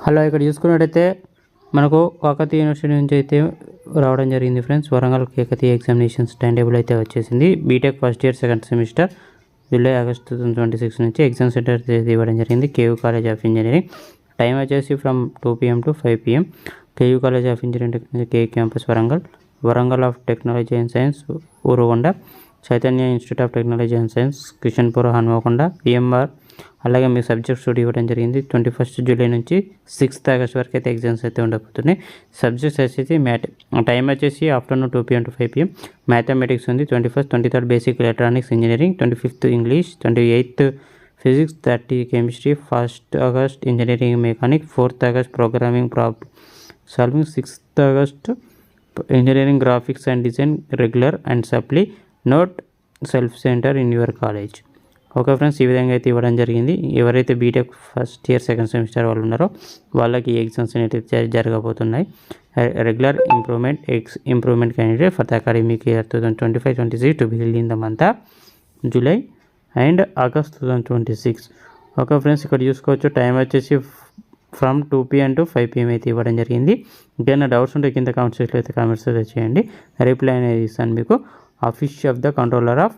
Hello, ఇక్కడ చూసుకున్నట్టయితే మనకు కాకతీయ యూనివర్సిటీ నుంచి అయితే రావడం జరిగింది friends. Warangal Kakatiya examinations time table అయితే వచ్చేసింది. BTech first year second semester July August 2026 నుంచి ఎగ్జామ్ సెంటర్ ఇవ్వడం జరిగింది. KU college of engineering. Time వచ్చేసి from 2 PM to 5 PM. KU college of engineering technology K campus Warangal, Warangal of technology and science Urugonda, Chaitanya institute of technology and science Kishanpur Hanamkonda, PMR. అలాగే మీ subjects కూడా ఇవ్వడం జరిగింది. 21 July నుంచి 6 ఆగస్ట్ వరకు అయితే ఎగ్జామ్స్ అయితే ఉండబోతున్నాయి. సబ్జెక్ట్స్ వచ్చేసి టైం వచ్చేసి afternoon 2 PM to 5 PM. Mathematics ఉంది 21st, 23rd basic electronics engineering, 25th English, 28th physics, 30 chemistry, 1st August engineering mechanic, 4th August programming problem solving, 6th August engineering graphics and design regular and supply. Note self centre in your college. Okay friends, ఈ విధంగా అయితే ఇవ్వడం జరిగింది. ఎవరైతే BTech first year second semester వాళ్ళు ఉన్నారో వాళ్ళకి exams అయితే జరగబోతున్నాయి. Regular improvement candidate for the academic year 2025-26 to be held in the month of July and August 2026. Okay friends, ఇక్కడ చూసుకోవచ్చు. టైం వచ్చేసి ఫ్రమ్ 2 PM to 5 PM అయితే ఇవ్వడం జరిగింది. ఇంకేమైనా డౌట్స్ ఉంటే కింద కామెంట్ సెక్షన్లో అయితే కామెంట్స్ అయితే చేయండి. రిప్లై అనేది ఇస్తాను మీకు. Office of the controller of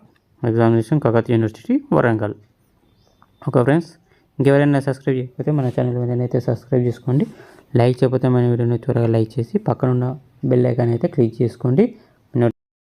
examination Kakatiya university Warangal. Okay friends, ఇంకెవరైనా సబ్స్క్రైబ్ చేయకపోతే మన ఛానల్ మీద అయితే సబ్స్క్రైబ్ చేసుకోండి. లైక్ చేయకపోతే మన వీడియోని త్వరగా లైక్ చేసి పక్కనున్న బెల్ ఐకాన్ అయితే క్లిక్ చేసుకోండి.